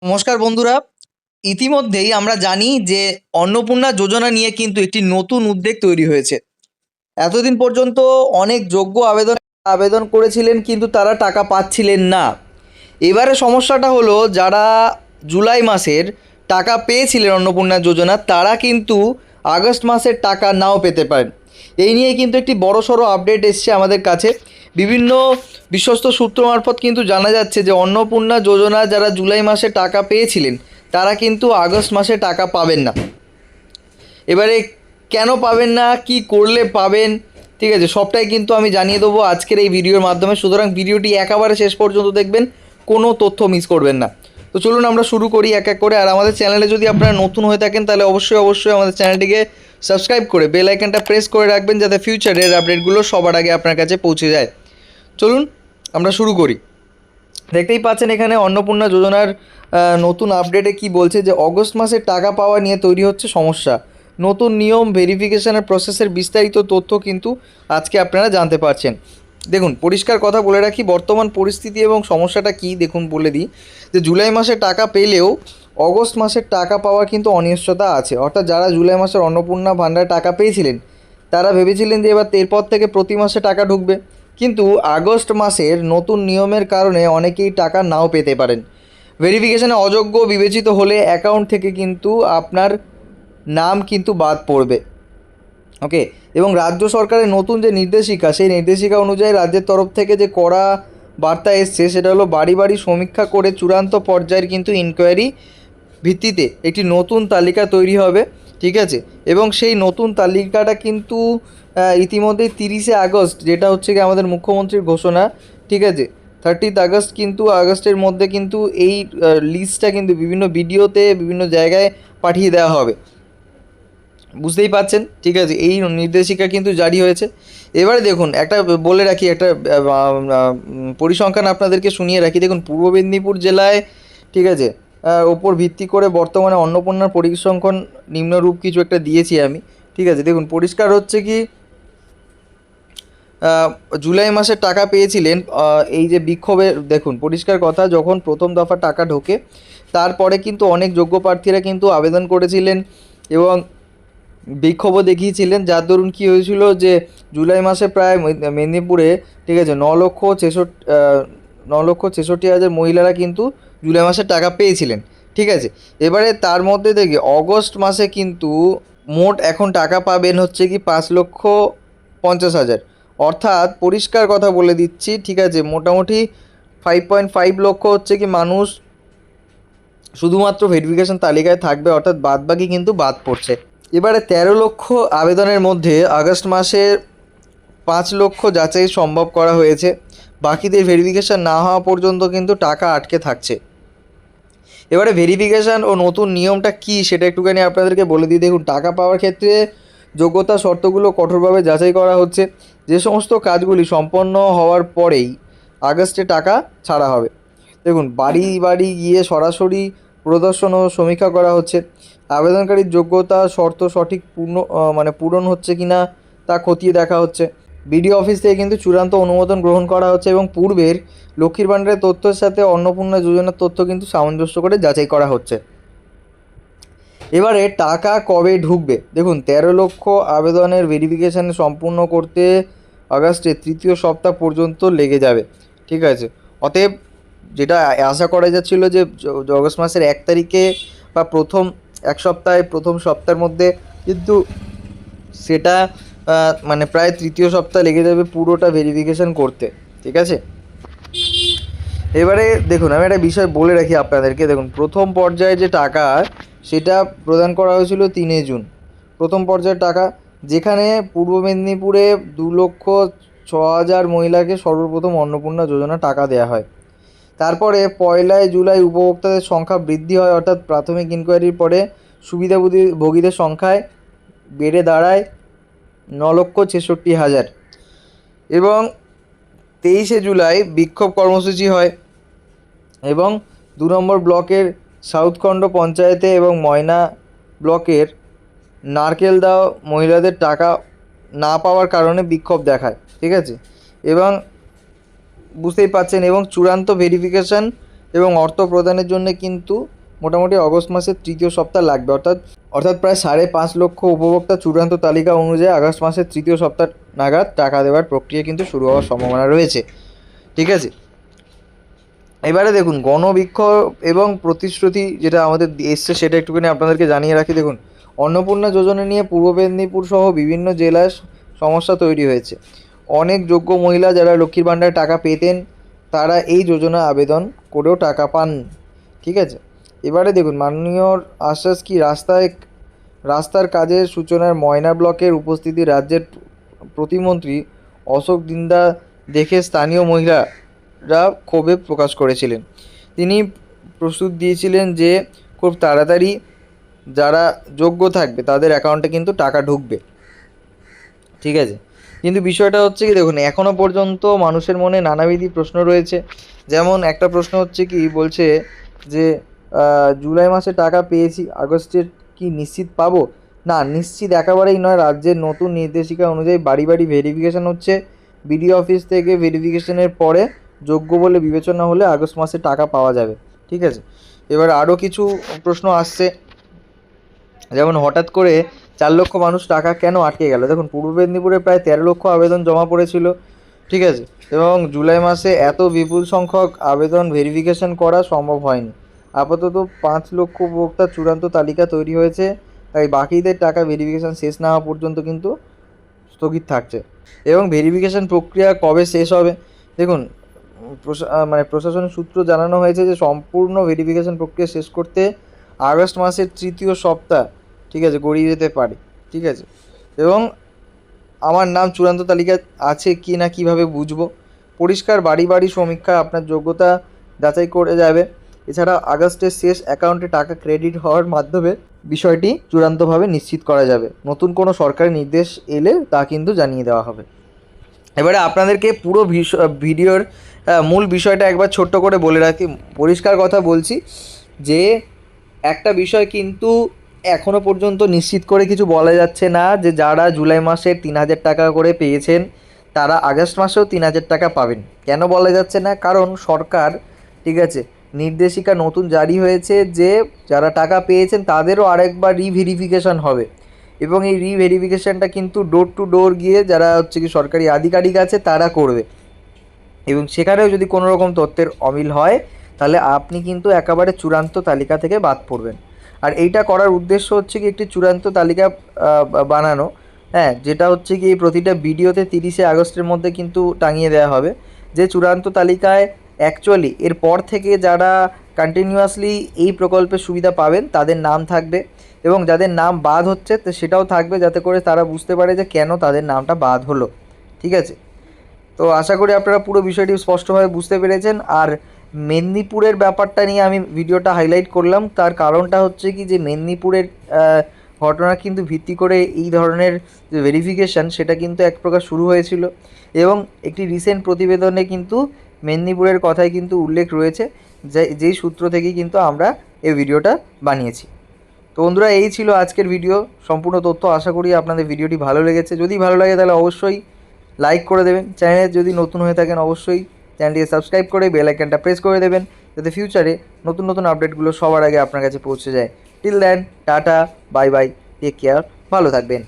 নমস্কার বন্ধুরা। ইতিমধ্যেই আমরা জানি যে অন্নপূর্ণা যোজনা নিয়ে কিন্তু একটি নতুন উদ্যোগ তৈরি হয়েছে। এতদিন পর্যন্ত অনেক যোগ্য আবেদন করেছিলেন, কিন্তু তারা টাকা পাচ্ছিলেন না। এবারে সমস্যাটা হলো, যারা জুলাই মাসের টাকা পেয়েছিলেন অন্নপূর্ণা যোজনা, তারা কিন্তু আগস্ট মাসের টাকা নাও পেতে পারেন। এই নিয়ে কিন্তু একটি বড়সড় আপডেট এসছে আমাদের কাছে। বিভিন্ন বিশ্বস্ত সূত্র মারফত কিন্তু জানা যাচ্ছে যে অন্নপূর্ণা যোজনা যারা জুলাই মাসে টাকা পেয়েছিলেন, তারা কিন্তু আগস্ট মাসে টাকা পাবেন না। এবারে কেন পাবেন না, কি করলে পাবেন, ঠিক আছে, সবটাই কিন্তু আমি জানিয়ে দেবো আজকের এই ভিডিওর মাধ্যমে। সুতরাং ভিডিওটি একেবারে শেষ পর্যন্ত দেখবেন, কোনো তথ্য মিস করবেন না। তো চলুন আমরা শুরু করি এক এক করে। আর আমাদের চ্যানেলে যদি আপনারা নতুন হয়ে থাকেন, তাহলে অবশ্যই আমাদের চ্যানেলটিকে সাবস্ক্রাইব করে বেল আইকনটা প্রেস করে রাখবেন, যাতে ফিউচারের আপডেটগুলো সবার আগে আপনার কাছে পৌঁছে যায়। চলুন আমরা শুরু করি। দেখতেই পাচ্ছেন এখানে অন্নপূর্ণা যোজনার নতুন আপডেটে কি বলছে, যে অগস্ট মাসে টাকা পাওয়া নিয়ে তৈরি হচ্ছে সমস্যা। নতুন নিয়ম, ভেরিফিকেশনের প্রসেসের বিস্তারিত তথ্য কিন্তু আজকে আপনারা জানতে পারছেন। দেখুন, পরিষ্কার কথা বলে রাখি, বর্তমান পরিস্থিতি এবং সমস্যাটা কি দেখুন বলে দিই। যে জুলাই মাসে টাকা পেলেও অগস্ট মাসের টাকা পাওয়ার কিন্তু অনিশ্চয়তা আছে। অর্থাৎ যারা জুলাই মাসের অন্নপূর্ণা ভাণ্ডারে টাকা পেয়েছিলেন, তারা ভেবেছিলেন যে এরপর থেকে প্রতি মাসে টাকা ঢুকবে। কিন্তু আগস্ট মাসের নতুন নিয়মের কারণে অনেকেই টাকা নাও পেতে পারেন। ভেরিফিকেশনে অযোগ্য বিবেচিত হলে অ্যাকাউন্ট থেকে কিন্তু আপনার নাম কিন্তু বাদ পড়বে। ওকে। এবং রাজ্য সরকারের নতুন যে নির্দেশিকা, সেই নির্দেশিকা অনুযায়ী রাজ্যের তরফ থেকে যে কড়া বার্তা এসছে, সেটা হলো বাড়ি বাড়ি সমীক্ষা করে চূড়ান্ত পর্যায়ের কিন্তু ইনকোয়ারি ভিত্তিতে একটি নতুন তালিকা তৈরি হবে। ঠিক আছে। এবং সেই নতুন তালিকাটা কিন্তু ইতিমধ্যেই 30শে আগস্ট, যেটা হচ্ছে কি আমাদের মুখ্যমন্ত্রীর ঘোষণা, ঠিক আছে, 30th আগস্ট কিন্তু আগস্টের মধ্যে কিন্তু এই লিস্টটা কিন্তু বিভিন্ন ভিডিওতে বিভিন্ন জায়গায় পাঠিয়ে দেওয়া হবে। বুঝতেই পাচ্ছেন, ঠিক আছে, এই নির্দেশিকা কিন্তু জারি হয়েছে। এবারে দেখুন, একটা বলে রাখি, একটা পরিসংখ্যান আপনাদেরকে শুনিয়ে রাখি। দেখুন, পূর্ব মেদিনীপুর জেলায়, ঠিক আছে, ওপর ভিত্তি করে বর্তমানে অন্নপূর্ণার পরিসংখ্যান নিম্নরূপ কিছু একটা দিয়েছি আমি। ঠিক আছে, দেখুন পরিষ্কার হচ্ছে কি, জুলাই মাসে টাকা পেয়েছিলেন, এই যে বিক্ষোভের, দেখুন পরিষ্কার কথা, যখন প্রথম দফা টাকা ঢোকে, তারপরে কিন্তু অনেক যোগ্য প্রার্থীরা কিন্তু আবেদন করেছিলেন এবং বিক্ষোভও দেখিয়েছিলেন। যার দরুন কী হয়েছিল, যে জুলাই মাসে প্রায় মেদিনীপুরে, ঠিক আছে, 9,66,000 মহিলারা কিন্তু জুলাই মাসে টাকা পেয়েছিলেন। ঠিক আছে। এবারে তার মধ্যে দেখি অগস্ট মাসে কিন্তু মোট এখন টাকা পাবেন হচ্ছে কি 5,50,000। অর্থাৎ পরিষ্কার কথা বলে দিচ্ছি, ঠিক আছে, মোটামুটি 5.5 লক্ষ হচ্ছে কি মানুষ শুধুমাত্র ভেরিফিকেশন তালিকায় থাকবে, অর্থাৎ বাদবাকি কিন্তু বাদ পড়ছে। এবারে 13 লক্ষ আবেদনের মধ্যে আগস্ট মাসে 5 লক্ষ যাচাই সম্ভব করা হয়েছে। বাকিদের ভেরিফিকেশান না হওয়া পর্যন্ত কিন্তু টাকা আটকে থাকছে। এবারে ভেরিফিকেশান ও নতুন নিয়মটা কি, সেটা একটুখানি আপনাদেরকে বলে দিই। দেখুন, টাকা পাওয়ার ক্ষেত্রে যোগ্যতা শর্তগুলো কঠোরভাবে যাচাই করা হচ্ছে। যে সমস্ত কাজগুলি সম্পন্ন হওয়ার পরেই আগস্টে টাকা ছাড়া হবে। দেখুন, বাড়ি বাড়ি গিয়ে সরাসরি প্রদর্শন ও সমীক্ষা করা হচ্ছে। আবেদনকারীর যোগ্যতা শর্ত সঠিক পূরণ হচ্ছে কি না তা খতিয়ে দেখা হচ্ছে। বিডিও অফিস থেকে কিন্তু চূড়ান্ত অনুমোদন গ্রহণ করা হচ্ছে এবং পূর্বের লক্ষ্মীর ভাণ্ডারের তথ্যের সাথে অন্নপূর্ণা যোজনার তথ্য কিন্তু সামঞ্জস্য করে যাচাই করা হচ্ছে। এবারে টাকা কবে ঢুকবে, দেখুন 13 লক্ষ আবেদনের ভেরিফিকেশান সম্পূর্ণ করতে আগস্টের তৃতীয় সপ্তাহ পর্যন্ত লেগে যাবে। ঠিক আছে। অতএব যেটা আশা করা যাচ্ছিলো যে অগস্ট মাসের 1 তারিখে বা প্রথম সপ্তাহের মধ্যে, কিন্তু সেটা প্রায় তৃতীয় সপ্তাহ লেগে যাবে পুরোটা ভেরিফিকেশান করতে। ঠিক আছে। এবারে দেখুন, আমি একটা বিষয় বলে রাখি আপনাদেরকে। দেখুন, প্রথম পর্যায়ে যে টাকা, সেটা প্রদান করা হয়েছিল 3 জুন। প্রথম পর্যায়ের টাকা, যেখানে পূর্ব মেদিনীপুরে 2,06,000 মহিলাকে সর্বপ্রথম অন্নপূর্ণা যোজনা টাকা দেওয়া হয়। তারপরে 1 জুলাই উপভোক্তাদের সংখ্যা বৃদ্ধি হয়, অর্থাৎ প্রাথমিক ইনকোয়ারির পরে সুবিধাভোগীদের সংখ্যায় বেড়ে দাঁড়ায় 9,66,000। এবং 23শে জুলাই বিক্ষোভ কর্মসূচি হয় এবং 2 নম্বর ব্লকের সাউথখণ্ড পঞ্চায়েতে এবং ময়না ব্লকের নারকেলদাও মহিলাদের টাকা না পাওয়ার কারণে বিক্ষোভ দেখায়। ঠিক আছে। এবং বুঝতেই পাচ্ছেন, এবং চূড়ান্ত ভেরিফিকেশান এবং অর্থ প্রদানের জন্য কিন্তু মোটামুটি অগস্ট মাসের তৃতীয় সপ্তাহ লাগবে, অর্থাৎ প্রায় 5.5 লক্ষ উপভোক্তা চূড়ান্ত তালিকা অনুযায়ী আগস্ট মাসের তৃতীয় সপ্তাহ নাগাদ টাকা দেওয়ার প্রক্রিয়া কিন্তু শুরু হওয়ার সম্ভাবনা রয়েছে। ঠিক আছে, এবারে দেখুন গণবিক্ষোভ এবং প্রতিশ্রুতি যেটা আমাদের এসছে সেটা একটুখানি আপনাদেরকে জানিয়ে রাখি। দেখুন, অন্নপূর্ণা যোজনা নিয়ে পূর্ব মেদিনীপুর সহ বিভিন্ন জেলায় সমস্যা তৈরি হয়েছে। অনেক যোগ্য মহিলা যারা লক্ষ্মীর ভাণ্ডারে টাকা পেতেন তারা এই যোজনা আবেদন করেও টাকা পান। ঠিক আছে, এবারে দেখুন মাননীয়র আশ্বাস কি, রাস্তার কাজের সূচনার ময়না ব্লকের উপস্থিতি রাজ্যের প্রতিমন্ত্রী অশোক দিন্দা দেখে স্থানীয় মহিলারা ক্ষোভে প্রকাশ করেছিলেন। তিনি প্রস্তুত দিয়েছিলেন যে খুব তাড়াতাড়ি যারা যোগ্য থাকবে তাদের অ্যাকাউন্টে কিন্তু টাকা ঢুকবে। ঠিক আছে, কিন্তু বিষয়টা হচ্ছে কি, দেখুন এখনও পর্যন্ত মানুষের মনে নানাবিধ প্রশ্ন রয়েছে। যেমন একটা প্রশ্ন হচ্ছে কি, বলছে যে জুলাই মাসে টাকা পেয়েছি, আগস্টের কি নিশ্চিত পাবো? না, নিশ্চিত একেবারেই নয়। রাজ্যের নতুন নির্দেশিকা অনুযায়ী বাড়ি বাড়ি ভেরিফিকেশান হচ্ছে। বিডিও অফিস থেকে ভেরিফিকেশনের পরে যোগ্য বলে বিবেচনা হলে আগস্ট মাসে টাকা পাওয়া যাবে। ঠিক আছে, এবার আরও কিছু প্রশ্ন আসছে, যেমন হঠাৎ করে 4 লক্ষ মানুষ টাকা কেন আটকে গেল? দেখুন, পূর্ব মেদিনীপুরে প্রায় 13 লক্ষ আবেদন জমা পড়েছিল। ঠিক আছে, এবং জুলাই মাসে এত বিপুল সংখ্যক আবেদন ভেরিফিকেশন করা সম্ভব হয়নি। আপাতত 5 লক্ষ উপভোক্তার চূড়ান্ত তালিকা তৈরি হয়েছে, তাই বাকিদের টাকা ভেরিফিকেশন শেষ না হওয়া পর্যন্ত কিন্তু স্থগিত থাকছে। এবং ভেরিফিকেশন প্রক্রিয়া কবে শেষ হবে? দেখুন, প্রশাসনিক সূত্র জানানো হয়েছে যে সম্পূর্ণ ভেরিফিকেশন প্রক্রিয়া শেষ করতে আগস্ট মাসের তৃতীয় সপ্তাহ, ঠিক আছে, গড়িয়ে যেতে পারে। ঠিক আছে, এবং আমার নাম চূড়ান্ত তালিকা আছে কি না কীভাবে বুঝবো? পরিষ্কার বাড়ি বাড়ি সমীক্ষা আপনার যোগ্যতা যাচাই করে যাবে। এছাড়া আগস্টের শেষ অ্যাকাউন্টে টাকা ক্রেডিট হওয়ার মাধ্যমে বিষয়টি চূড়ান্তভাবে নিশ্চিত করা যাবে। নতুন কোনো সরকারি নির্দেশ এলে তা কিন্তু জানিয়ে দেওয়া হবে। এবারে আপনাদেরকে পুরো ভিডিওর মূল বিষয়টা একবার ছোট্ট করে বলে রাখি। পরিষ্কার কথা বলছি যে একটা বিষয় কিন্তু এখনও পর্যন্ত নিশ্চিত করে কিছু বলা যাচ্ছে না যে যারা জুলাই মাসে 3,000 টাকা করে পেয়েছেন তারা আগস্ট মাসেও 3,000 টাকা পাবেন। কেন বলা যাচ্ছে না? কারণ সরকার, ঠিক আছে, নির্দেশিকা নতুন জারি হয়েছে যে যারা টাকা পেয়েছেন তাদেরও আরেকবার রিভেরিফিকেশান হবে, এবং এই রিভেরিফিকেশানটা কিন্তু ডোর টু ডোর গিয়ে যারা হচ্ছে কি সরকারি আধিকারিক আছে তারা করবে, এবং সেখানেও যদি কোনো রকম তথ্যের অমিল হয় তাহলে আপনি কিন্তু একেবারে চূড়ান্ত তালিকা থেকে বাদ পড়বেন। আর এইটা করার উদ্দেশ্য হচ্ছে কি একটি চূড়ান্ত তালিকা বানানো, হ্যাঁ, যেটা হচ্ছে কি প্রতিটা ভিডিওতে 30শে আগস্টের মধ্যে কিন্তু টাঙিয়ে দেওয়া হবে। যে চূড়ান্ত তালিকায় অ্যাকচুয়ালি এরপর থেকে যারা কন্টিনিউয়াসলি এই প্রকল্পের সুবিধা পাবেন তাদের নাম থাকবে, এবং যাদের নাম বাদ হচ্ছে তো সেটাও থাকবে, যাতে করে তারা বুঝতে পারে যে কেন তাদের নামটা বাদ হলো। ঠিক আছে, তো আশা করি আপনারা পুরো বিষয়টি স্পষ্টভাবে বুঝতে পেরেছেন। আর মেদিনীপুরের ব্যাপারটা নিয়ে আমি ভিডিওটা হাইলাইট করলাম, তার কারণটা হচ্ছে কি যে মেদিনীপুরের ঘটনা কিন্তু ভিত্তি করে এই ধরনের যে ভেরিফিকেশান সেটা কিন্তু এক প্রকার শুরু হয়েছিল, এবং একটি রিসেন্ট প্রতিবেদনে কিন্তু মেদিনীপুরের কথাই কিন্তু উল্লেখ রয়েছে, যেই সূত্র থেকেই কিন্তু আমরা এই ভিডিওটা বানিয়েছি। তো বন্ধুরা, এই ছিল আজকের ভিডিও সম্পূর্ণ তথ্য। আশা করি আপনাদের ভিডিওটি ভালো লেগেছে। যদি ভালো লাগে তাহলে অবশ্যই লাইক করে দেবেন। চ্যানেলে যদি নতুন হয়ে থাকেন অবশ্যই চ্যানেলটিকে সাবস্ক্রাইব করে বেল আইকনটা প্রেস করে দেবেন, যাতে ফিউচারে নতুন নতুন আপডেটগুলো সবার আগে আপনার কাছে পৌঁছে যায়। Till then, tata, bye bye, take care, ভালো থাকবেন।